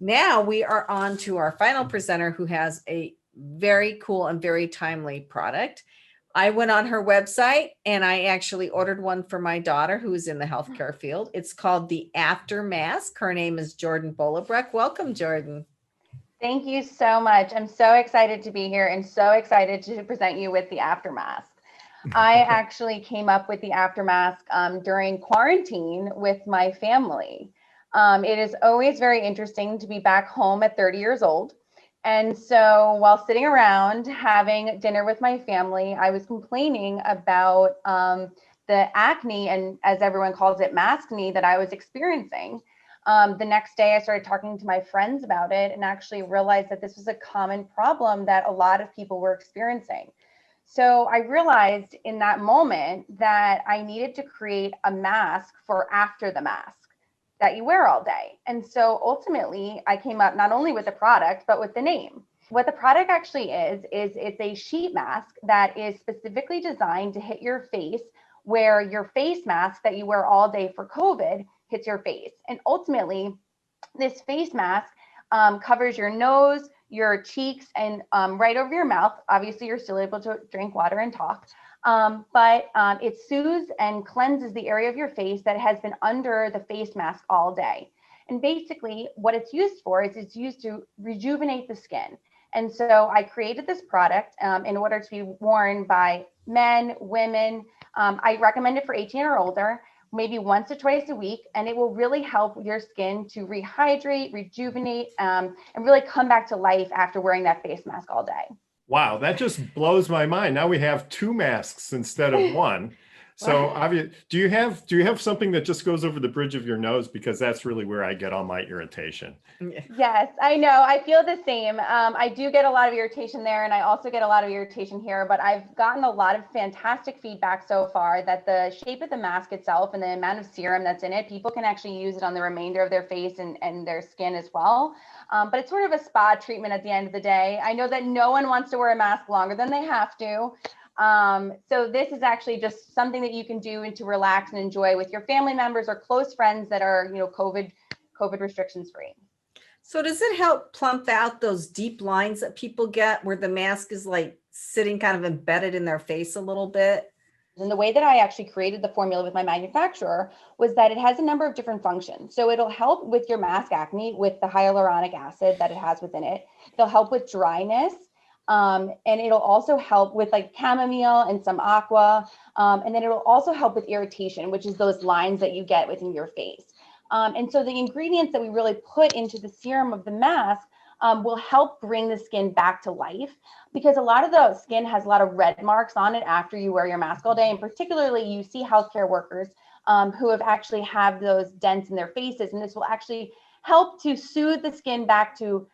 Now we are on to our final presenter who has a very cool and very timely product. I went on her website and I actually ordered one for my daughter who is in the healthcare field. It's called the Aftermask. Her name is Jordan Bolebruch. Welcome, Jordan. Thank you so much. I'm so excited to be here and so excited to present you with the Aftermask. I actually came up with the Aftermask during quarantine with my family. It is always very interesting to be back home at 30 years old. And so while sitting around having dinner with my family, I was complaining about the acne and, as everyone calls it, maskne that I was experiencing. The next day, I started talking to my friends about it and actually realized that this was a common problem that a lot of people were experiencing. So I realized in that moment that I needed to create a mask for after the mask that you wear all day. And so ultimately, I came up not only with the product, but with the name. What the product actually is it's a sheet mask that is specifically designed to hit your face, where your face mask that you wear all day for COVID hits your face. And ultimately, this face mask covers your nose, your cheeks, and right over your mouth. Obviously, you're still able to drink water and talk. But it soothes and cleanses the area of your face that has been under the face mask all day. And basically, what it's used for is it's used to rejuvenate the skin. And so I created this product in order to be worn by men, women. I recommend it for 18 or older, maybe once or twice a week, and it will really help your skin to rehydrate, rejuvenate, and really come back to life after wearing that face mask all day. Wow, that just blows my mind. Now we have two masks instead of one. So obviously, do you have something that just goes over the bridge of your nose? Because that's really where I get all my irritation. Yes, I know. I feel the same. I do get a lot of irritation there, and I also get a lot of irritation here, but I've gotten a lot of fantastic feedback so far that the shape of the mask itself and the amount of serum that's in it, people can actually use it on the remainder of their face and their skin as well. But it's sort of a spa treatment at the end of the day. I know that no one wants to wear a mask longer than they have to. So this is actually just something that you can do and to relax and enjoy with your family members or close friends that are, COVID restrictions free. So does it help plump out those deep lines that people get where the mask is like sitting kind of embedded in their face a little bit? And the way that I actually created the formula with my manufacturer was that it has a number of different functions. So it'll help with your mask acne with the hyaluronic acid that it has within it. It'll help with dryness. And it'll also help with like chamomile and some aqua. And then it'll also help with irritation, which is those lines that you get within your face. And so the ingredients that we really put into the serum of the mask will help bring the skin back to life, because a lot of the skin has a lot of red marks on it after you wear your mask all day. And particularly you see healthcare workers who have actually have those dents in their faces. And this will actually help to soothe the skin back to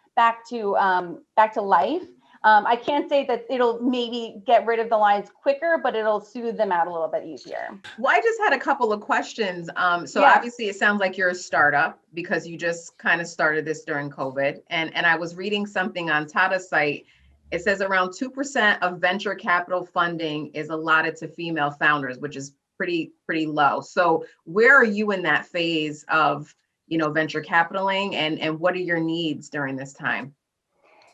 life. I can't say that it'll maybe get rid of the lines quicker, but it'll soothe them out a little bit easier. Well, I just had a couple of questions. Obviously it sounds like you're a startup because you just kind of started this during COVID. And I was reading something on Tata's site. It says around 2% of venture capital funding is allotted to female founders, which is pretty low. So where are you in that phase of, venture capitaling, and what are your needs during this time?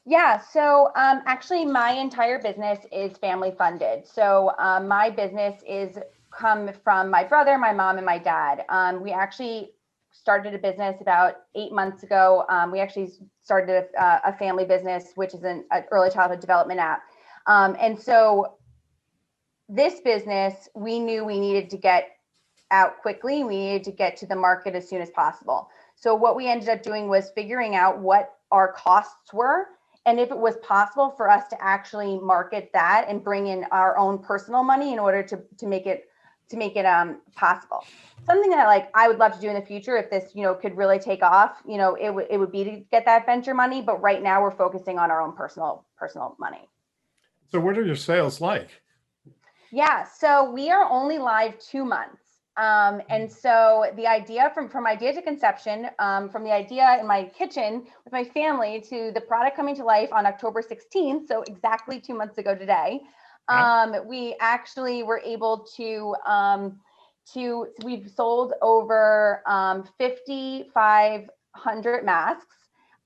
Yeah, so actually my entire business is family funded. So my business is come from my brother, my mom, and my dad. We actually started a business about 8 months ago. We actually started a family business, which is an early childhood development app. And so this business, we knew we needed to get out quickly. We needed to get to the market as soon as possible. So what we ended up doing was figuring out what our costs were, and if it was possible for us to actually market that and bring in our own personal money in order to make it possible. Something that I would love to do in the future, if this could really take off, it would be to get that venture money. But right now we're focusing on our own personal money. So what are your sales like? Yeah, so we are only live 2 months. And so the idea from idea to conception, from the idea in my kitchen with my family to the product coming to life on October 16th, so exactly 2 months ago today, we actually were able to we've sold over 5,500 masks.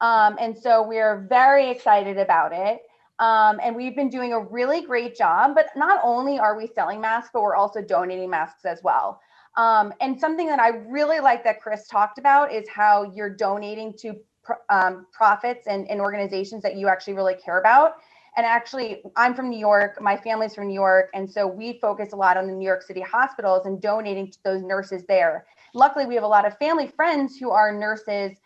And so we're very excited about it. And we've been doing a really great job, but not only are we selling masks, but we're also donating masks as well. And something that I really like that Chris talked about is how you're donating to profits and organizations that you actually really care about. And actually, I'm from New York, my family's from New York, and so we focus a lot on the New York City hospitals and donating to those nurses there. Luckily, we have a lot of family friends who are nurses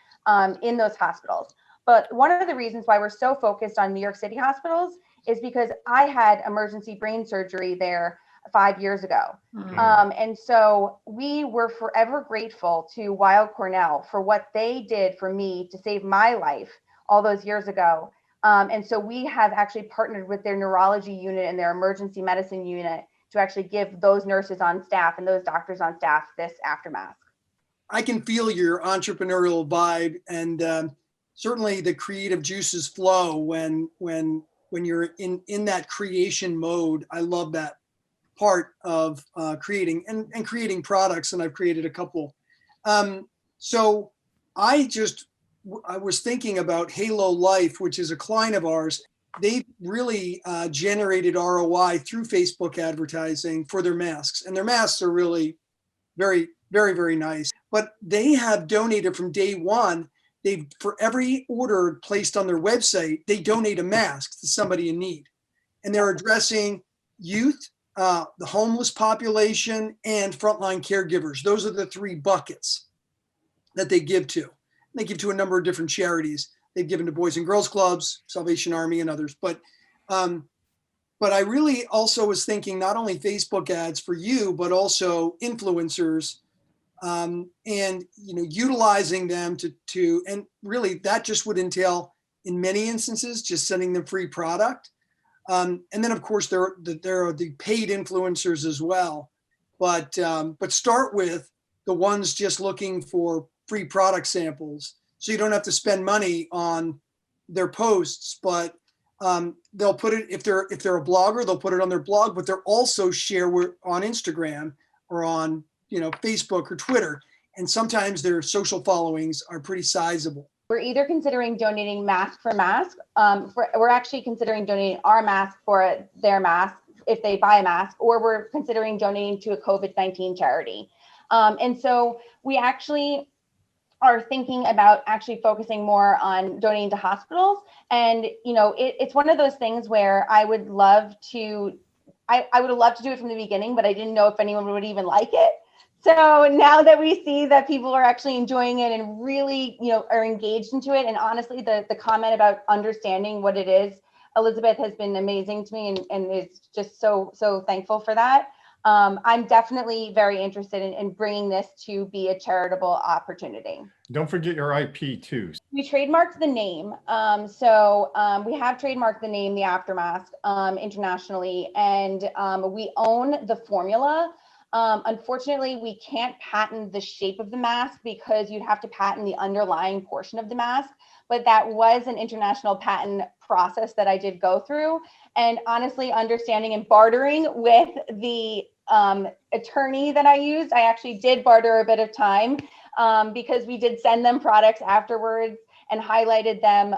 in those hospitals. But one of the reasons why we're so focused on New York City hospitals is because I had emergency brain surgery there 5 years ago. And so we were forever grateful to Weill Cornell for what they did for me to save my life all those years ago. And so we have actually partnered with their neurology unit and their emergency medicine unit to actually give those nurses on staff and those doctors on staff this Aftermask. I can feel your entrepreneurial vibe, and certainly the creative juices flow when you're in that creation mode. I love that part of creating and creating products, and I've created a couple. So I was thinking about Halo Life, which is a client of ours. They've really generated ROI through Facebook advertising for their masks, and their masks are really very, very, very nice. But they have donated from day one. For every order placed on their website, they donate a mask to somebody in need, and they're addressing youth, the homeless population, and frontline caregivers. Those are the three buckets that they give to. They give to a number of different charities. They've given to Boys and Girls Clubs, Salvation Army, and others. But I really also was thinking not only Facebook ads for you, but also influencers, and utilizing them to and really that just would entail in many instances just sending them free product. And then of course there are the paid influencers as well. But start with the ones just looking for free product samples, so you don't have to spend money on their posts. But they'll put it, if they're a blogger, they'll put it on their blog, but they'll also share on Instagram or on Facebook or Twitter. And sometimes their social followings are pretty sizable. We're either considering donating mask for mask. We're actually considering donating our mask for their mask if they buy a mask, or we're considering donating to a COVID-19 charity. And so we actually are thinking about actually focusing more on donating to hospitals. And, it's one of those things where I would love to do it from the beginning, but I didn't know if anyone would even like it. So now that we see that people are actually enjoying it and really, are engaged into it. And honestly, the comment about understanding what it is, Elizabeth has been amazing to me and is just so thankful for that. I'm definitely very interested in bringing this to be a charitable opportunity. Don't forget your IP too. We trademarked the name. We have trademarked the name, the Aftermask, internationally, and we own the formula. Unfortunately, we can't patent the shape of the mask because you'd have to patent the underlying portion of the mask. But that was an international patent process that I did go through. And honestly, understanding and bartering with the attorney that I used, I actually did barter a bit of time because we did send them products afterwards and highlighted them,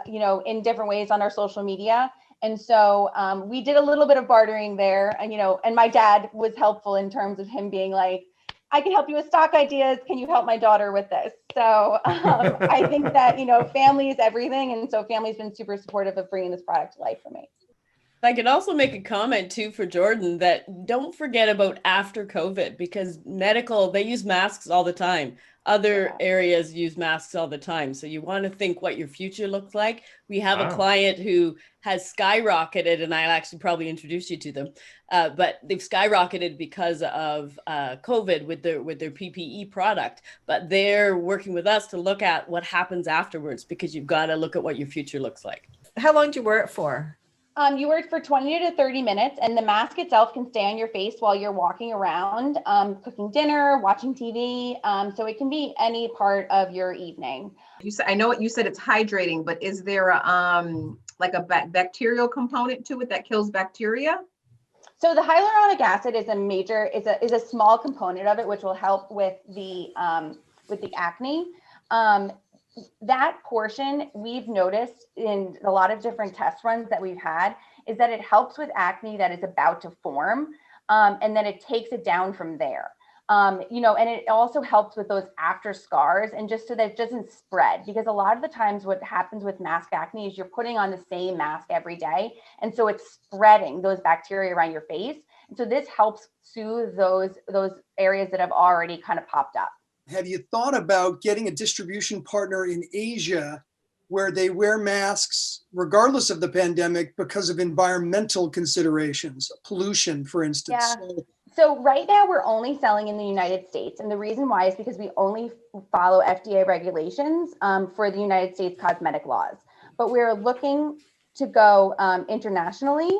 in different ways on our social media. And so we did a little bit of bartering there, and my dad was helpful in terms of him being like, I can help you with stock ideas. Can you help my daughter with this? So I think that, family is everything. And so family's been super supportive of bringing this product to life for me. I can also make a comment too for Jordan that don't forget about after COVID, because medical, they use masks all the time. Other areas use masks all the time. So you want to think what your future looks like. We have a client who has skyrocketed, and I'll actually probably introduce you to them, but they've skyrocketed because of COVID with their PPE product. But they're working with us to look at what happens afterwards, because you've got to look at what your future looks like. How long do you wear it for? You wear it for 20 to 30 minutes, and the mask itself can stay on your face while you're walking around, cooking dinner, watching TV. So it can be any part of your evening. I know you said it's hydrating, but is there like a bacterial component to it that kills bacteria? So the hyaluronic acid is a small component of it, which will help with the acne. that portion we've noticed in a lot of different test runs that we've had is that it helps with acne that is about to form, and then it takes it down from there. You know, and it also helps with those after scars, and just so that it doesn't spread, because a lot of the times what happens with mask acne is you're putting on the same mask every day, and so it's spreading those bacteria around your face. And so this helps soothe those areas that have already kind of popped up. Have you thought about getting a distribution partner in Asia where they wear masks regardless of the pandemic because of environmental considerations, pollution, for instance? Yeah. So right now we're only selling in the United States. And the reason why is because we only follow FDA regulations for the United States cosmetic laws. But we're looking to go internationally,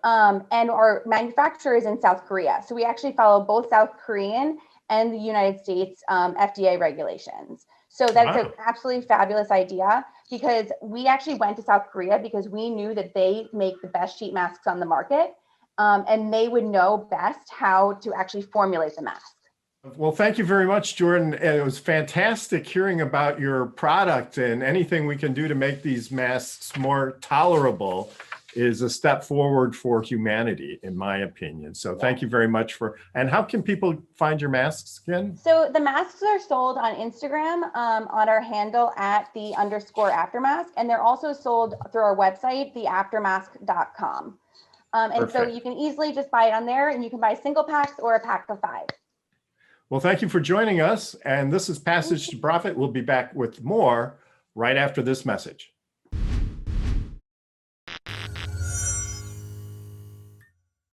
and our manufacturer is in South Korea. So we actually follow both South Korean and the United States FDA regulations. So that's an absolutely fabulous idea, because we actually went to South Korea because we knew that they make the best sheet masks on the market. And they would know best how to actually formulate the mask. Well, thank you very much, Jordan. And it was fantastic hearing about your product, and anything we can do to make these masks more tolerable is a step forward for humanity, in my opinion. So thank you very much and how can people find your masks again? So the masks are sold on Instagram on our handle @the_aftermask. And they're also sold through our website, theaftermask.com. And so you can easily just buy it on there, and you can buy single packs or a pack of 5. Well, thank you for joining us. And this is Passage to Profit. We'll be back with more right after this message.